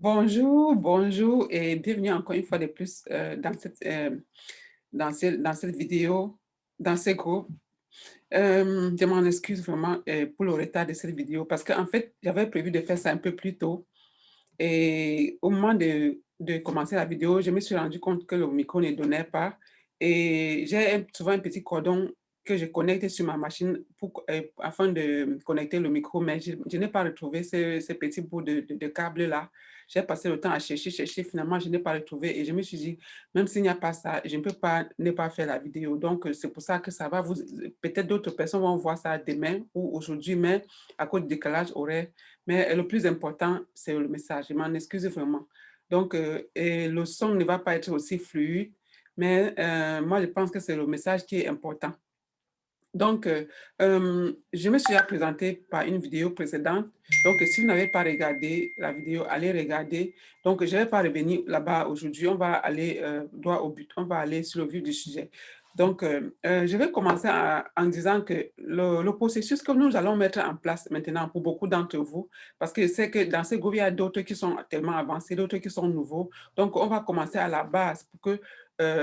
Bonjour, bonjour et bienvenue encore une fois de plus dans cette vidéo, dans ce groupe. Je m'en excuse vraiment pour le retard de cette vidéo parce qu'en fait, j'avais prévu de faire ça un peu plus tôt et au moment de commencer la vidéo, je me suis rendu compte que le micro ne donnait pas et j'ai souvent un petit cordon que je connecte sur ma machine afin de connecter le micro, mais je n'ai pas retrouvé ce petit bout de câble-là. J'ai passé le temps à chercher, chercher, finalement, je n'ai pas retrouvé et je me suis dit, même s'il n'y a pas ça, je ne peux pas ne pas faire la vidéo. Donc, c'est pour ça que ça va vous... Peut-être d'autres personnes vont voir ça demain ou aujourd'hui, mais à cause du décalage horaire. Mais le plus important, c'est le message. Je m'en excuse vraiment. Donc, et le son ne va pas être aussi fluide, mais moi, je pense que c'est le message qui est important. Donc, je me suis déjà présentée par une vidéo précédente. Donc, si vous n'avez pas regardé la vidéo, allez regarder. Donc, je ne vais pas revenir là-bas aujourd'hui. On va aller droit au but. On va aller sur le vif du sujet. Donc, je vais commencer en disant que le processus que nous allons mettre en place maintenant pour beaucoup d'entre vous, parce que c'est que dans ce groupe, il y a d'autres qui sont tellement avancés, d'autres qui sont nouveaux. Donc, on va commencer à la base pour que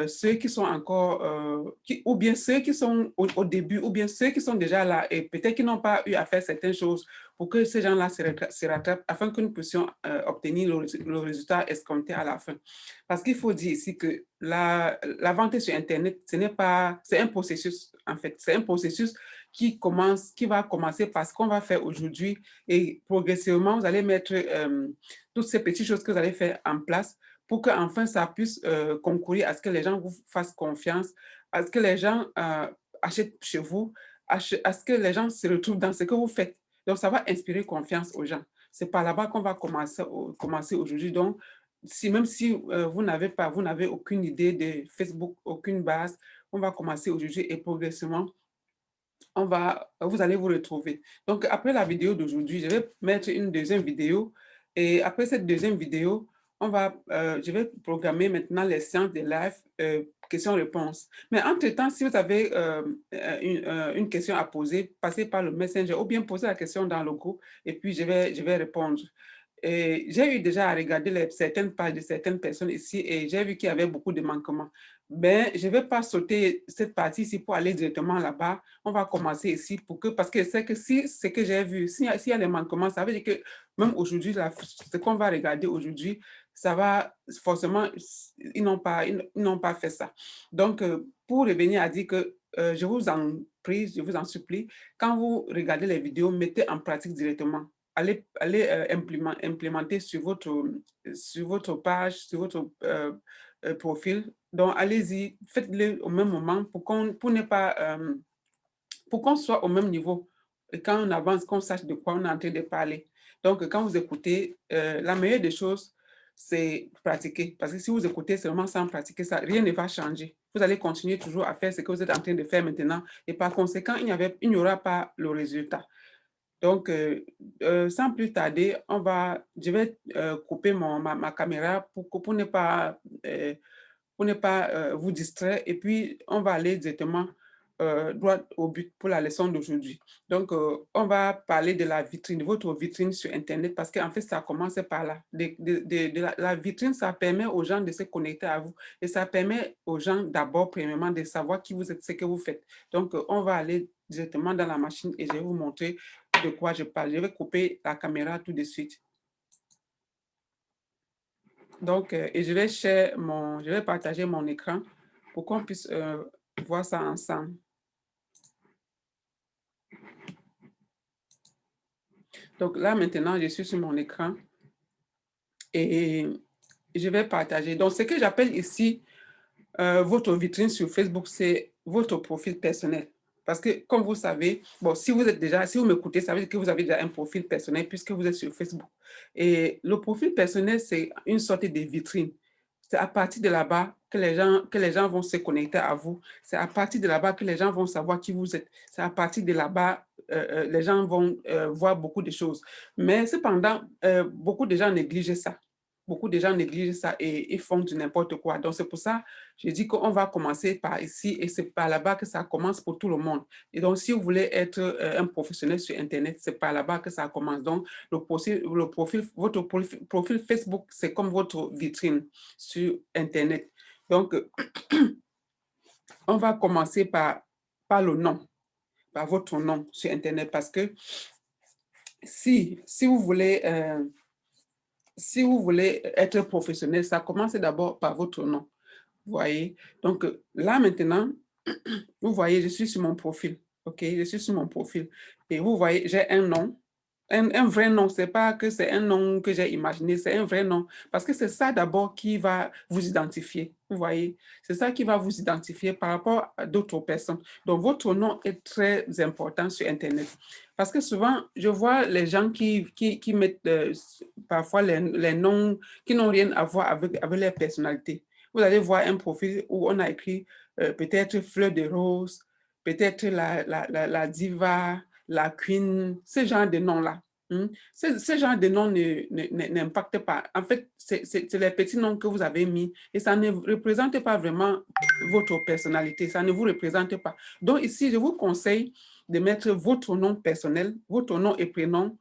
ceux qui sont encore, ou bien ceux qui sont au début, ou bien ceux qui sont déjà là et peut-être qui n'ont pas eu à faire certaines choses pour que ces gens-là se rattrapent afin que nous puissions obtenir le résultat escompté à la fin. Parce qu'il faut dire ici que la vente sur Internet, ce n'est pas, c'est un processus en fait, c'est un processus qui va commencer par ce qu'on va faire aujourd'hui et progressivement, vous allez mettre toutes ces petites choses que vous allez faire en place pour qu'enfin ça puisse concourir à ce que les gens vous fassent confiance, à ce que les gens achètent chez vous, à ce que les gens se retrouvent dans ce que vous faites. Donc, ça va inspirer confiance aux gens. C'est par là-bas qu'on va commencer aujourd'hui. Donc, même si vous n'avez aucune idée de Facebook, aucune base, on va commencer aujourd'hui et progressivement, vous allez vous retrouver. Donc, après la vidéo d'aujourd'hui, je vais mettre une deuxième vidéo et après cette deuxième vidéo, je vais programmer maintenant les séances de live questions-réponses. Mais entre-temps, si vous avez une question à poser, passez par le Messenger ou bien posez la question dans le groupe et puis je vais répondre. Et j'ai eu déjà à regarder certaines pages de certaines personnes ici et j'ai vu qu'il y avait beaucoup de manquements. Mais je ne vais pas sauter cette partie ici pour aller directement là-bas. On va commencer ici parce que c'est que si ce que j'ai vu, s'il y a des manquements, ça veut dire que même aujourd'hui, ce qu'on va regarder aujourd'hui, ça va forcément, ils n'ont pas fait ça. Donc, pour revenir à dire que je vous en prie, je vous en supplie, quand vous regardez les vidéos, mettez en pratique directement. Allez implémenter sur votre page, sur votre profil. Donc, allez-y, faites-le au même moment pour ne pas, pour qu'on soit au même niveau. Et quand on avance, qu'on sache de quoi on est en train de parler. Donc, quand vous écoutez, la meilleure des choses, c'est pratiquer. Parce que si vous écoutez seulement sans pratiquer, ça, rien ne va changer. Vous allez continuer toujours à faire ce que vous êtes en train de faire maintenant. Et par conséquent, il n'y aura pas le résultat. Donc, sans plus tarder, je vais couper ma caméra pour ne pas vous distraire. Et puis, on va aller directement droit au but pour la leçon d'aujourd'hui. Donc, on va parler de la vitrine, de votre vitrine sur Internet, parce qu'en fait, ça commence par là. La vitrine, ça permet aux gens de se connecter à vous et ça permet aux gens d'abord, premièrement, de savoir qui vous êtes, ce que vous faites. Donc, on va aller directement dans la machine et je vais vous montrer de quoi je parle. Je vais couper la caméra tout de suite. Donc, et je vais partager mon écran pour qu'on puisse voir ça ensemble. Donc là, maintenant, je suis sur mon écran et je vais partager. Donc, ce que j'appelle ici votre vitrine sur Facebook, c'est votre profil personnel. Parce que, comme vous savez, bon, si vous m'écoutez, ça veut dire que vous avez déjà un profil personnel puisque vous êtes sur Facebook. Et le profil personnel, c'est une sorte de vitrine. C'est à partir de là-bas que les gens vont se connecter à vous. C'est à partir de là-bas que les gens vont savoir qui vous êtes. C'est à partir de là-bas, les gens vont voir beaucoup de choses. Mais cependant, beaucoup de gens négligent ça. beaucoup de gens négligent ça et ils font du n'importe quoi. Donc, c'est pour ça, je dis qu'on va commencer par ici et c'est par là-bas que ça commence pour tout le monde. Et donc, si vous voulez être un professionnel sur Internet, c'est par là-bas que ça commence. Donc, votre profil Facebook, c'est comme votre vitrine sur Internet. Donc, on va commencer par le nom, par votre nom sur Internet parce que si vous voulez si vous voulez être professionnel, ça commence d'abord par votre nom. Vous voyez? Donc, là maintenant, vous voyez, je suis sur mon profil. OK? Je suis sur mon profil. Et vous voyez, j'ai un nom. Un vrai nom, c'est pas que c'est un nom que j'ai imaginé, c'est un vrai nom. Parce que c'est ça d'abord qui va vous identifier. Vous voyez? C'est ça qui va vous identifier par rapport à d'autres personnes. Donc, votre nom est très important sur Internet. Parce que souvent, je vois les gens qui mettent parfois les noms qui n'ont rien à voir avec leur personnalité. Vous allez voir un profil où on a écrit peut-être Fleur de Rose, peut-être la diva, la queen, ce genre de noms-là. Ce genre de noms n'impactent pas. En fait, c'est les petits noms que vous avez mis et ça ne représente pas vraiment votre personnalité, ça ne vous représente pas. Donc ici, je vous conseille de mettre votre nom personnel, votre nom et prénom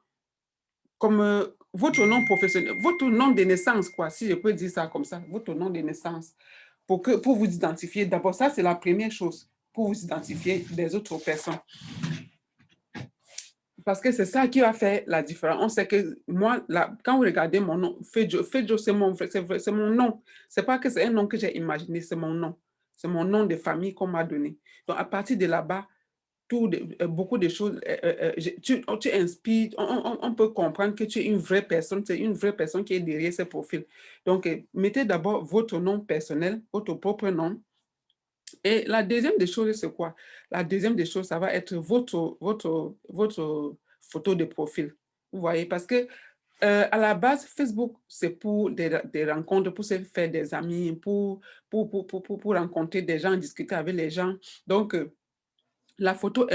comme votre nom professionnel, votre nom de naissance, quoi, si je peux dire ça comme ça, votre nom de naissance, pour vous identifier. D'abord, ça, c'est la première chose, pour vous identifier des autres personnes. Parce que c'est ça qui va faire la différence. On sait que moi, là, quand vous regardez mon nom, Fejo, c'est mon nom. C'est pas que c'est un nom que j'ai imaginé, c'est mon nom. C'est mon nom de famille qu'on m'a donné. Donc, à partir de là-bas, beaucoup de choses, tu inspires, on peut comprendre que tu es une vraie personne, c'est une vraie personne qui est derrière ce profil. Donc, mettez d'abord votre nom personnel, votre propre nom. Et la deuxième des choses, c'est quoi? La deuxième des choses, ça va être votre photo de profil. Vous voyez, parce que à la base, Facebook, c'est pour des rencontres, pour se faire des amis, pour rencontrer des gens, discuter avec les gens. Donc, la photo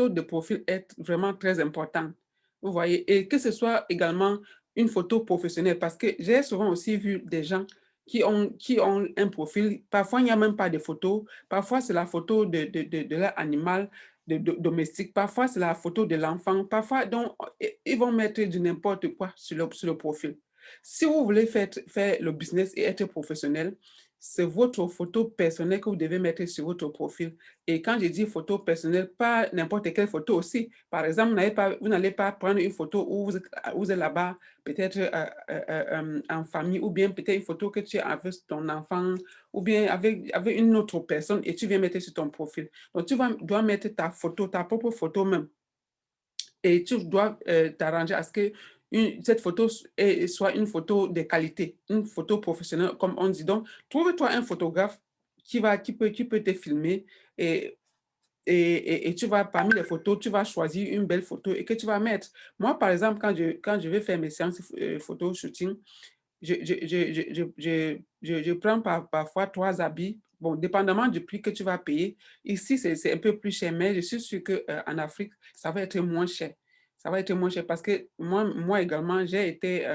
de profil est vraiment très importante. Vous voyez, et que ce soit également une photo professionnelle, parce que j'ai souvent aussi vu des gens qui ont un profil, parfois il n'y a même pas de photo, parfois c'est la photo de leur animal domestique, parfois c'est la photo de l'enfant, parfois donc, ils vont mettre du n'importe quoi sur le profil. Si vous voulez faire le business et être professionnel, c'est votre photo personnelle que vous devez mettre sur votre profil. Et quand je dis photo personnelle, pas n'importe quelle photo aussi. Par exemple, vous n'allez pas prendre une photo où vous êtes là-bas, peut-être en famille, ou bien peut-être une photo que tu as avec ton enfant, ou bien avec une autre personne et tu viens mettre sur ton profil. Donc, dois mettre ta photo, ta propre photo même. Et tu dois t'arranger à ce que cette photo soit une photo de qualité, une photo professionnelle, comme on dit. Donc, trouve-toi un photographe qui peut te filmer et tu vas, parmi les photos, tu vas choisir une belle photo et que tu vas mettre. Moi, par exemple, quand je vais faire mes séances photo shooting, je prends parfois 3 habits, bon, dépendamment du prix que tu vas payer. Ici, c'est un peu plus cher, mais je suis sûre qu'en Afrique, ça va être moins cher. Ça va être moins cher parce que moi également, j'ai été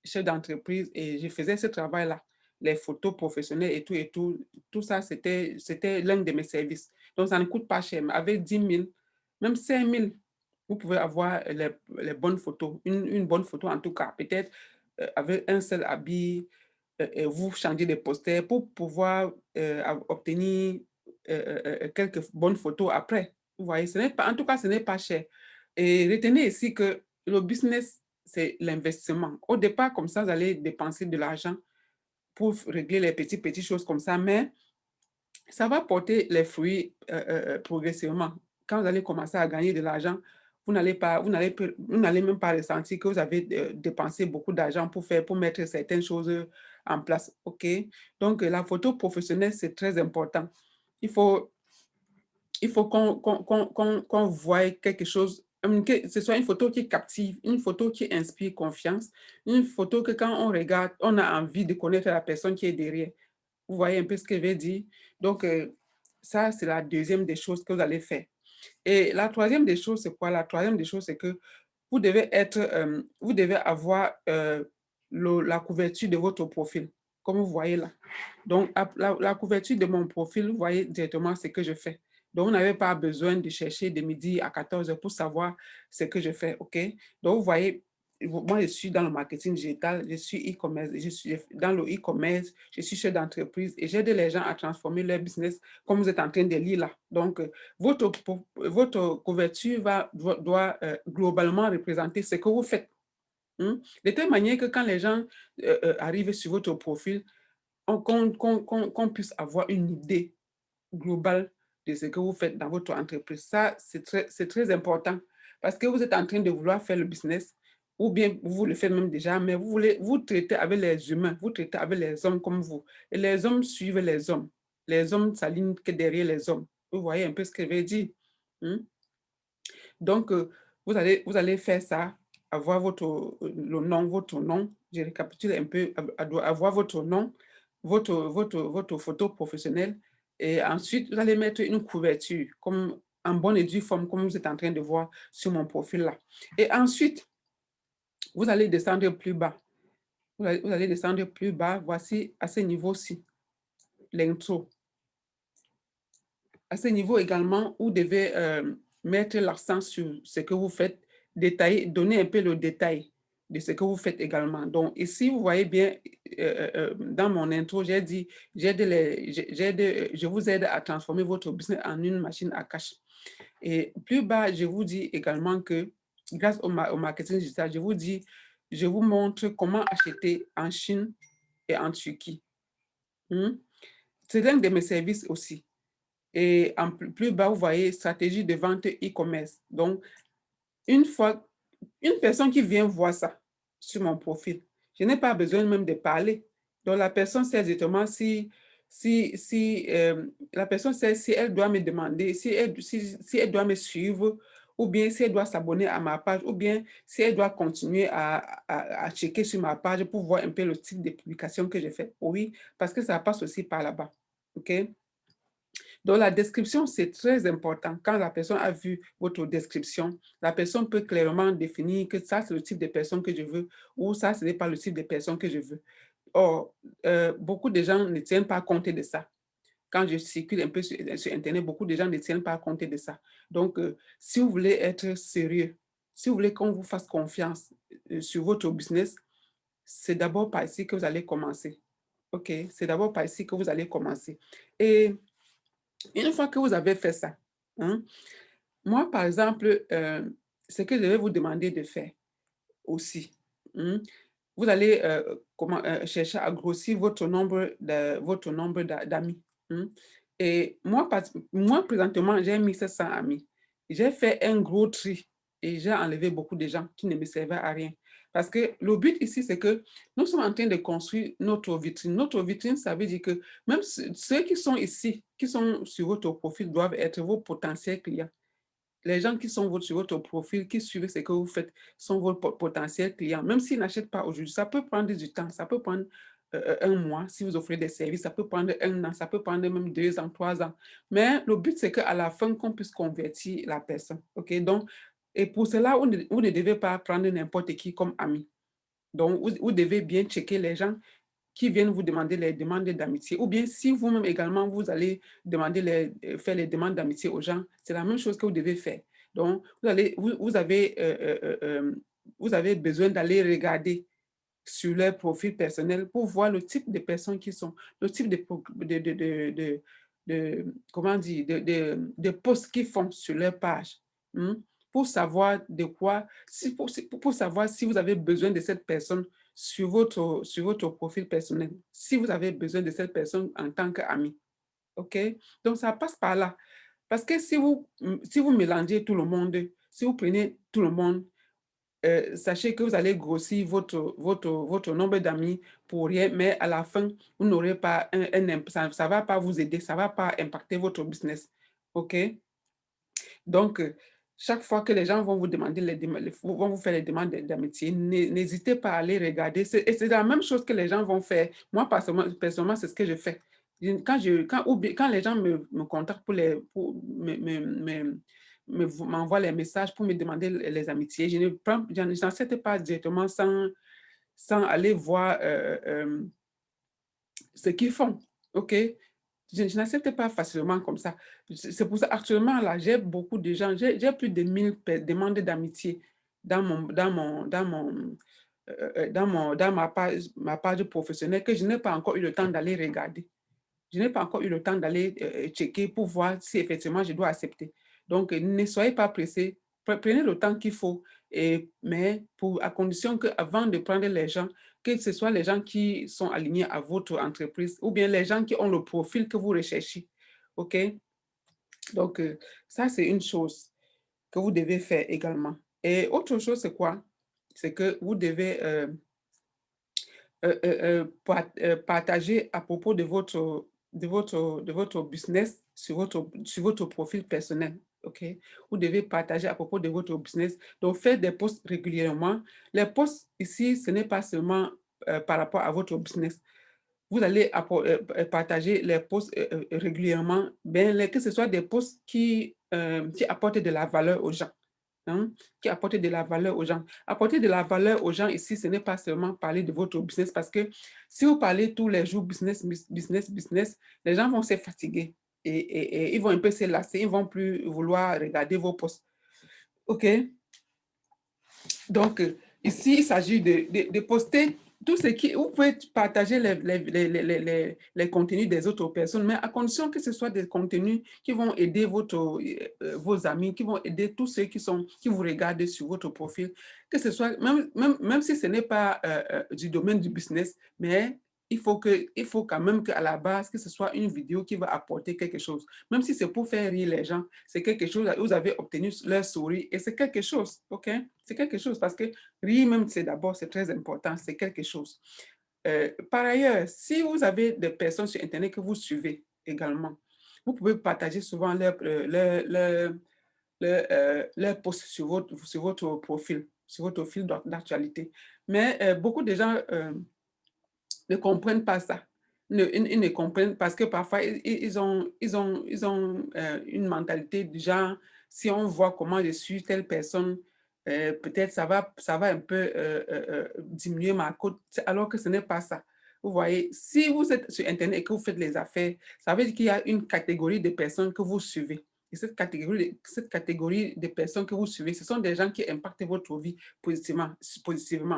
chef d'entreprise et je faisais ce travail-là. Les photos professionnelles et tout ça, c'était l'un de mes services. Donc, ça ne coûte pas cher. Mais avec 10 000, même 5 000, vous pouvez avoir les bonnes photos, une bonne photo en tout cas. Peut-être avec un seul habit, vous changez de poster pour pouvoir obtenir quelques bonnes photos après. Vous voyez, en tout cas, ce n'est pas cher. Et retenez ici que le business, c'est l'investissement. Au départ, comme ça, vous allez dépenser de l'argent pour régler les petites choses comme ça, mais ça va porter les fruits progressivement. Quand vous allez commencer à gagner de l'argent, vous n'allez même pas ressentir que vous avez dépensé beaucoup d'argent pour mettre certaines choses en place. OK? Donc, la photo professionnelle, c'est très important. Il faut, il faut qu'on voie quelque chose, que ce soit une photo qui captive, une photo qui inspire confiance, une photo que quand on regarde, on a envie de connaître la personne qui est derrière. Vous voyez un peu ce que je veux dire? Donc, ça, c'est la deuxième des choses que vous allez faire. Et la troisième des choses, c'est quoi? La troisième des choses, c'est que vous devez avoir la couverture de votre profil, comme vous voyez là. Donc, la couverture de mon profil, vous voyez directement ce que je fais. Donc, vous n'avez pas besoin de chercher de midi à 14 heures pour savoir ce que je fais, OK? Donc, vous voyez, moi, je suis dans le marketing digital, je suis e-commerce, je suis dans le e-commerce, je suis chef d'entreprise et j'aide les gens à transformer leur business comme vous êtes en train de lire là. Donc, votre couverture doit globalement représenter ce que vous faites. De telle manière que quand les gens arrivent sur votre profil, qu'on puisse avoir une idée globale de ce que vous faites dans votre entreprise. Ça, c'est très important parce que vous êtes en train de vouloir faire le business ou bien vous le faites même déjà, mais vous traitez avec les humains, vous traitez avec les hommes comme vous. Et les hommes suivent les hommes. Les hommes s'alignent que derrière les hommes. Vous voyez un peu ce que je veux dire? Hmm? Donc, vous allez faire ça, avoir votre nom, je récapitule un peu, avoir votre nom, votre photo professionnelle et ensuite, vous allez mettre une couverture comme en bonne et due forme, comme vous êtes en train de voir sur mon profil là. Et ensuite, vous allez descendre plus bas. Vous allez descendre plus bas. Voici à ce niveau-ci, l'intro. À ce niveau également, vous devez mettre l'accent sur ce que vous faites, détailler, donner un peu le détail de ce que vous faites également. Donc, ici, vous voyez bien, dans mon intro, j'ai dit, je vous aide à transformer votre business en une machine à cash. Et plus bas, je vous dis également que grâce au marketing digital, je vous montre comment acheter en Chine et en Turquie. Hmm? C'est l'un de mes services aussi. Et en plus bas, vous voyez stratégie de vente e-commerce. Donc, une fois, une personne qui vient voir ça sur mon profil, je n'ai pas besoin même de parler. Donc, la personne sait exactement si la personne sait si elle doit me demander, si elle doit me suivre, ou bien si elle doit s'abonner à ma page, ou bien si elle doit continuer à checker sur ma page pour voir un peu le type de publication que je fais. Oui, parce que ça passe aussi par là-bas. OK? Donc, la description, c'est très important. Quand la personne a vu votre description, la personne peut clairement définir que ça, c'est le type de personne que je veux ou ça, ce n'est pas le type de personne que je veux. Or, beaucoup de gens ne tiennent pas compte de ça. Quand je circule un peu sur Internet, beaucoup de gens ne tiennent pas compte de ça. Donc, si vous voulez être sérieux, si vous voulez qu'on vous fasse confiance sur votre business, c'est d'abord par ici que vous allez commencer. OK? C'est d'abord par ici que vous allez commencer. Et une fois que vous avez fait ça, hein, moi, par exemple, ce que je vais vous demander de faire aussi, vous allez chercher à grossir votre nombre d'amis. Hein. Et moi, présentement, j'ai mis 700 amis. J'ai fait un gros tri et j'ai enlevé beaucoup de gens qui ne me servaient à rien. Parce que le but ici, c'est que nous sommes en train de construire notre vitrine. Notre vitrine, ça veut dire que même ceux qui sont ici, qui sont sur votre profil, doivent être vos potentiels clients. Les gens qui sont sur votre profil, qui suivent ce que vous faites, sont vos potentiels clients. Même s'ils n'achètent pas aujourd'hui, ça peut prendre du temps, ça peut prendre un mois si vous offrez des services, ça peut prendre un an, ça peut prendre même 2 ans, 3 ans. Mais le but, c'est qu'à la fin, qu'on puisse convertir la personne. OK? Donc, et pour cela, vous ne devez pas prendre n'importe qui comme ami. Donc, vous devez bien checker les gens qui viennent vous demander les demandes d'amitié. Ou bien si vous-même également, vous allez faire les demandes d'amitié aux gens, c'est la même chose que vous devez faire. Donc, vous avez besoin d'aller regarder sur leur profil personnel pour voir le type de personnes qui sont, le type comment dire, de posts qu'ils font sur leur page. hmm, Pour savoir de quoi, pour savoir si vous avez besoin de cette personne sur votre profil personnel, si vous avez besoin de cette personne en tant qu'ami. OK? Donc, ça passe par là. Parce que si vous mélangez tout le monde, si vous prenez tout le monde, sachez que vous allez grossir votre nombre d'amis pour rien, mais à la fin, vous n'aurez pas ça ne va pas vous aider, ça ne va pas impacter votre business. OK? Donc, chaque fois que les gens vont vous demander vont vous faire les demandes d'amitié, n'hésitez pas à aller regarder. Et c'est la même chose que les gens vont faire. Moi, personnellement, c'est ce que je fais. Quand les gens me contactent m'envoient les messages pour me demander les amitiés, je n'accepte pas directement sans aller voir ce qu'ils font. OK? Je n'accepte pas facilement comme ça. C'est pour ça, actuellement, là, j'ai beaucoup de gens, j'ai plus de 1000 demandes d'amitié dans ma page professionnelle que je n'ai pas encore eu le temps d'aller regarder. Je n'ai pas encore eu le temps d'aller checker pour voir si effectivement je dois accepter. Donc, ne soyez pas pressés. Prenez le temps qu'il faut, mais à condition qu'avant de prendre les gens, que ce soit les gens qui sont alignés à votre entreprise ou bien les gens qui ont le profil que vous recherchez. OK? Donc, ça, c'est une chose que vous devez faire également. Et autre chose, c'est quoi? C'est que vous devez partager à propos de votre business sur votre profil personnel. OK? Vous devez partager à propos de votre business. Donc, faites des posts régulièrement. Les posts ici, ce n'est pas seulement par rapport à votre business. Vous allez partager les posts régulièrement, que ce soit des posts qui apportent de la valeur aux gens. Hein, qui apportent de la valeur aux gens. Apporter de la valeur aux gens ici, ce n'est pas seulement parler de votre business, parce que si vous parlez tous les jours business, business, business, les gens vont se fatiguer et ils vont un peu se lasser, ils ne vont plus vouloir regarder vos posts. OK? Donc, ici, il s'agit de poster tout ce qui... Vous pouvez partager les contenus des autres personnes, mais à condition que ce soit des contenus qui vont aider vos amis, qui vont aider tous ceux qui vous regardent sur votre profil, que ce soit, même si ce n'est pas du domaine du business, mais il faut quand même qu'à la base, que ce soit une vidéo qui va apporter quelque chose. Même si c'est pour faire rire les gens, c'est quelque chose, vous avez obtenu leur sourire et c'est quelque chose, OK? C'est quelque chose parce que rire même, c'est très important, c'est quelque chose. Par ailleurs, si vous avez des personnes sur Internet que vous suivez également, vous pouvez partager souvent leur posts sur votre profil, sur votre fil d'actualité. Mais beaucoup de gens ne comprennent pas ça. Ils ne comprennent parce que parfois, ils ont une mentalité du genre, si on voit comment je suis telle personne, peut-être ça va un peu diminuer ma cote, alors que ce n'est pas ça. Vous voyez, si vous êtes sur Internet et que vous faites les affaires, ça veut dire qu'il y a une catégorie de personnes que vous suivez. Et cette catégorie de personnes que vous suivez, ce sont des gens qui impactent votre vie positivement.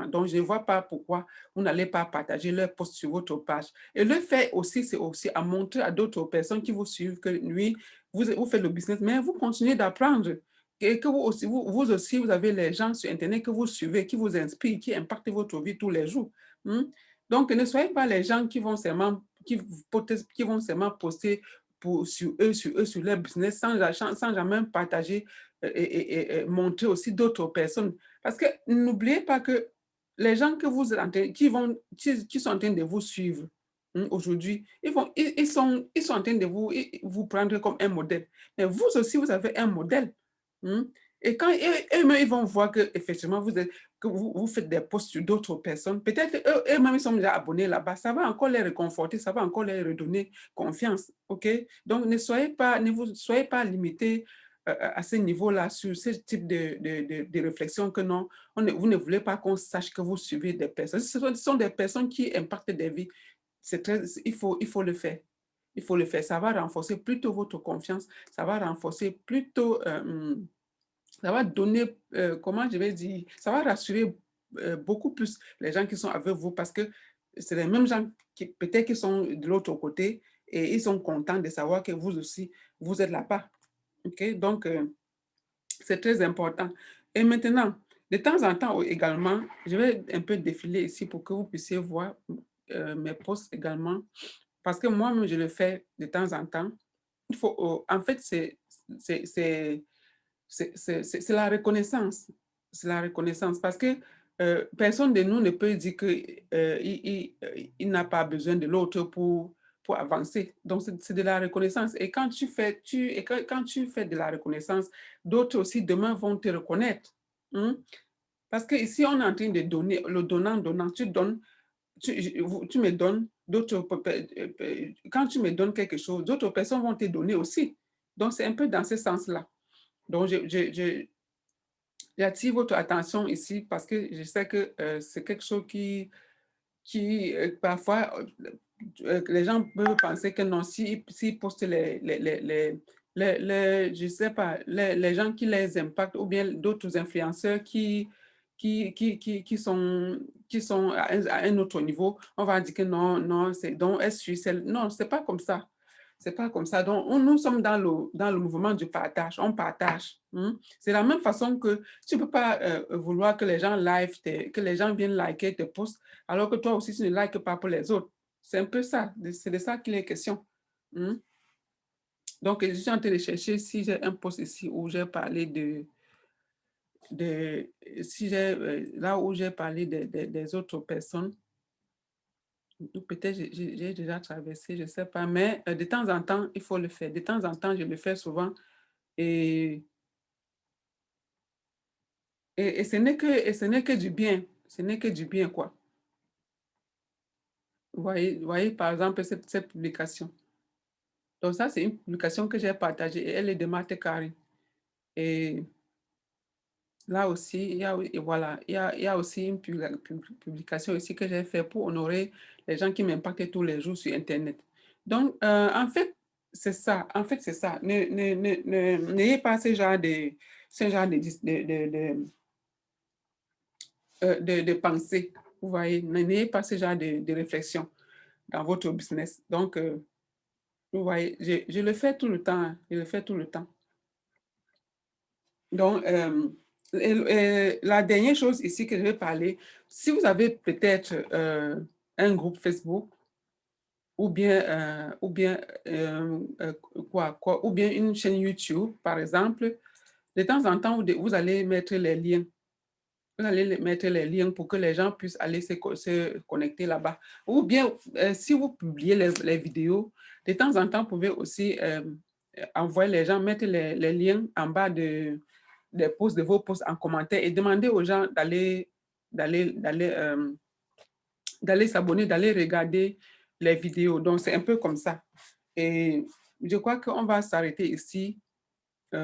Donc, je ne vois pas pourquoi vous n'allez pas partager leur post sur votre page. Et le fait aussi, c'est aussi à montrer à d'autres personnes qui vous suivent que oui, vous faites le business, mais vous continuez d'apprendre. Et que vous aussi, vous avez les gens sur Internet que vous suivez, qui vous inspirent, qui impactent votre vie tous les jours. Hmm? Donc, ne soyez pas les gens qui vont seulement poster sur leur business sans jamais partager et montrer aussi d'autres personnes. Parce que n'oubliez pas que les gens que vous êtes qui sont en train de vous suivre aujourd'hui, ils sont en train de vous prendre comme un modèle. Mais vous aussi, vous avez un modèle. Hmm. Et quand eux-mêmes, ils vont voir que, effectivement, vous faites des posts sur d'autres personnes, peut-être eux-mêmes, ils sont déjà abonnés là-bas, ça va encore les réconforter, ça va encore les redonner confiance. OK? Donc, ne vous soyez pas limités à ce niveau-là, sur ce type de réflexion que non, vous ne voulez pas qu'on sache que vous suivez des personnes. Ce sont des personnes qui impactent des vies. Il faut le faire. Il faut le faire. Ça va renforcer plutôt votre confiance. Ça va renforcer plutôt, ça va donner, comment je vais dire, ça va rassurer beaucoup plus les gens qui sont avec vous parce que c'est les mêmes gens qui peut-être qui sont de l'autre côté et ils sont contents de savoir que vous aussi, vous êtes là-bas. OK? Donc, c'est très important. Et maintenant, de temps en temps également, je vais un peu défiler ici pour que vous puissiez voir mes posts également. Parce que moi-même, je le fais de temps en temps. En fait, c'est c'est- c'est la reconnaissance. C'est la reconnaissance. Parce que personne de nous ne peut dire qu'il il n'a pas besoin de l'autre pour avancer. Donc, c'est de la reconnaissance. Et quand tu fais de la reconnaissance, d'autres aussi demain vont te reconnaître. Hein. Parce que ici, on est en train de donner, le donnant, tu donnes, tu me donnes, quand tu me donnes quelque chose, d'autres personnes vont te donner aussi. Donc, c'est un peu dans ce sens-là. Donc, j'attire votre attention ici parce que je sais que c'est quelque chose qui parfois, les gens peuvent penser que non, s'ils postent je sais pas, les gens qui les impactent ou bien d'autres influenceurs qui sont à un autre niveau, on va dire que non, non, c'est donc, non, c'est pas comme ça. C'est pas comme ça. Donc, nous sommes dans le mouvement du partage. On partage. Hein. C'est la même façon que tu ne peux pas vouloir que les gens que les gens viennent liker tes posts, alors que toi aussi, tu ne likes pas pour les autres. C'est un peu ça. C'est de ça qu'il est question. Hein. Donc, je suis en train de chercher si j'ai un post ici où j'ai parlé de si j'ai, là où j'ai parlé des autres personnes. Ou peut-être j'ai déjà traversé, je ne sais pas, mais de temps en temps, il faut le faire. De temps en temps, je le fais souvent et, et ce n'est que du bien. Ce n'est que du bien, quoi. Vous voyez, par exemple, cette publication. Donc ça, c'est une publication que j'ai partagée et elle est de Marthe Carré. Et là aussi, et voilà, il y a aussi une publication aussi que j'ai fait pour honorer les gens qui m'impactent tous les jours sur Internet. Donc, en fait, c'est ça. En fait, c'est ça. N'ayez pas ce genre de pensée. Vous voyez, n'ayez pas ce genre de réflexion dans votre business. Donc, vous voyez, je le fais tout le temps. Hein. Je le fais tout le temps. Donc, la dernière chose ici que je vais parler, si vous avez peut-être un groupe Facebook ou bien ou bien une chaîne YouTube, par exemple, de temps en temps, vous allez mettre les liens. Vous allez mettre les liens pour que les gens puissent aller se connecter là-bas. Ou bien, si vous publiez les vidéos, de temps en temps, vous pouvez aussi envoyer les gens, mettre les liens en bas des posts, de vos posts en commentaire et demander aux gens d'aller, d'aller, euh, d'aller s'abonner, d'aller regarder les vidéos. Donc, c'est un peu comme ça. Et je crois qu'on va s'arrêter ici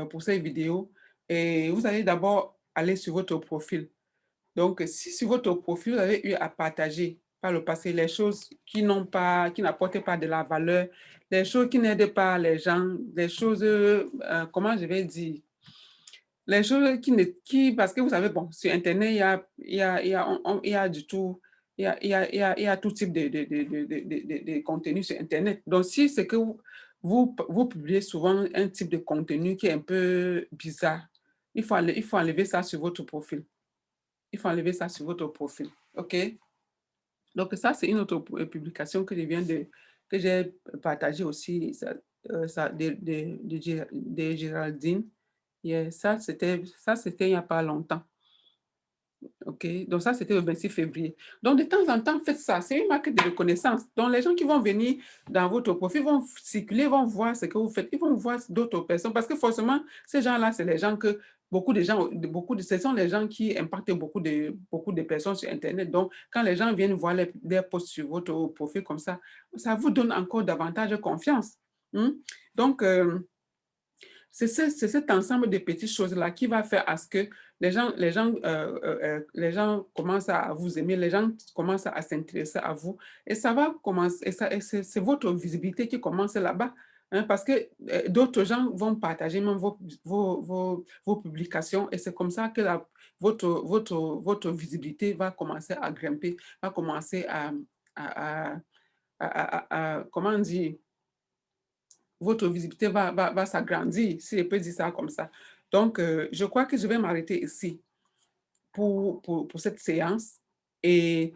pour cette vidéo. Et vous allez d'abord aller sur votre profil. Donc, si sur votre profil, vous avez eu à partager par le passé les choses qui n'apportent pas de la valeur, les choses qui n'aident pas les gens, les choses, comment je vais dire, les choses parce que vous savez, bon, sur Internet, il y a du tout, il y a tout type de contenu sur Internet. Donc, si c'est que vous publiez souvent un type de contenu qui est un peu bizarre, il faut enlever ça sur votre profil. Il faut enlever ça sur votre profil. OK? Donc, ça, c'est une autre publication que j'ai partagée aussi, de Géraldine. Yeah, ça, c'était il n'y a pas longtemps. OK? Donc, ça, c'était le 26 février. Donc, de temps en temps, faites ça. C'est une marque de reconnaissance. Donc, les gens qui vont venir dans votre profil vont circuler, vont voir ce que vous faites. Ils vont voir d'autres personnes parce que forcément, ces gens-là, c'est les gens que ce sont les gens qui impactent beaucoup de personnes sur Internet. Donc, quand les gens viennent voir les posts sur votre profil comme ça vous donne encore davantage confiance. Hmm? Donc, c'est cet ensemble de petites choses-là qui va faire à ce que les gens commencent à vous aimer, les gens commencent à s'intéresser à vous. Et ça va commencer, c'est votre visibilité qui commence là-bas. Hein, parce que d'autres gens vont partager même vos publications et c'est comme ça que votre visibilité va commencer à grimper, va commencer à, comment dire, votre visibilité va s'agrandir, si je peux dire ça comme ça. Donc, je crois que je vais m'arrêter ici pour cette séance et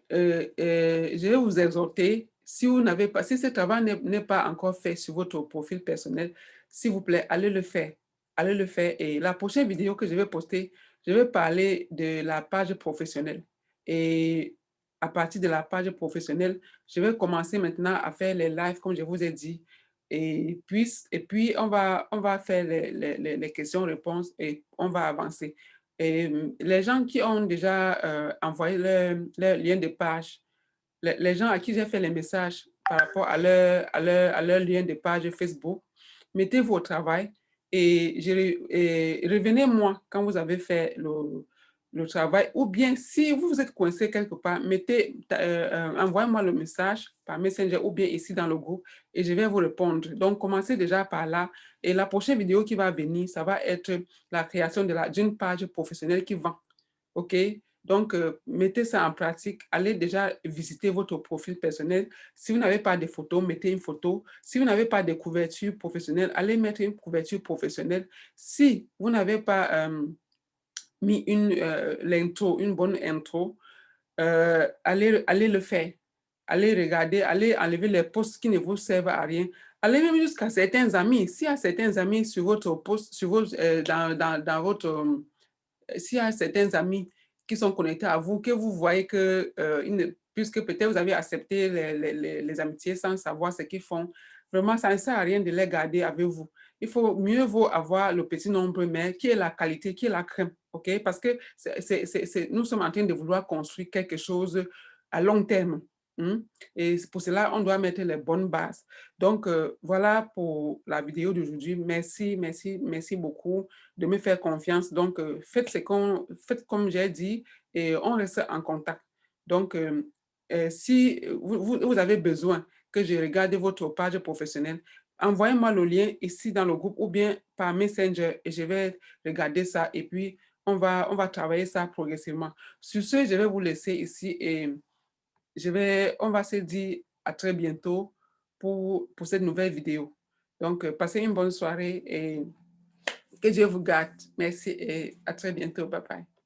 je vais vous exhorter, si vous n'avez pas, si ce travail n'est pas encore fait sur votre profil personnel, s'il vous plaît, allez le faire. Allez le faire. Et la prochaine vidéo que je vais poster, je vais parler de la page professionnelle. Et à partir de la page professionnelle, je vais commencer maintenant à faire les lives, comme je vous ai dit. Et puis on va faire les questions-réponses et on va avancer. Et les gens qui ont déjà envoyé leur lien de page, les gens à qui j'ai fait les messages par rapport à leur lien de page Facebook, mettez-vous au travail et, revenez-moi quand vous avez fait le travail, ou bien si vous êtes coincé quelque part, envoyez-moi le message par Messenger ou bien ici dans le groupe et je vais vous répondre. Donc, commencez déjà par là et la prochaine vidéo qui va venir, ça va être la création d'une page professionnelle qui vend. OK? Donc, mettez ça en pratique. Allez déjà visiter votre profil personnel. Si vous n'avez pas de photos, mettez une photo. Si vous n'avez pas de couverture professionnelle, allez mettre une couverture professionnelle. Si vous n'avez pas mis l'intro, une bonne intro, allez le faire. Allez regarder, allez enlever les posts qui ne vous servent à rien. Allez même jusqu'à certains amis. S'il y a certains amis sur votre post, dans votre s'il y a certains amis qui sont connectés à vous, que vous voyez que, puisque peut-être vous avez accepté les amitiés sans savoir ce qu'ils font, vraiment, ça ne sert à rien de les garder avec vous. Il faut mieux vaut avoir le petit nombre, mais qui est la qualité, qui est la crème, OK? Parce que nous sommes en train de vouloir construire quelque chose à long terme. Hein? Et pour cela, on doit mettre les bonnes bases. Donc, voilà pour la vidéo d'aujourd'hui. Merci, merci, merci beaucoup de me faire confiance. Donc, faites comme j'ai dit et on reste en contact. Donc, si vous avez besoin que je regarde votre page professionnelle, envoyez-moi le lien ici dans le groupe ou bien par Messenger et je vais regarder ça et puis on va travailler ça progressivement. Sur ce, je vais vous laisser ici et on va se dire à très bientôt pour cette nouvelle vidéo. Donc, passez une bonne soirée et que Dieu vous garde. Merci et à très bientôt. Bye bye.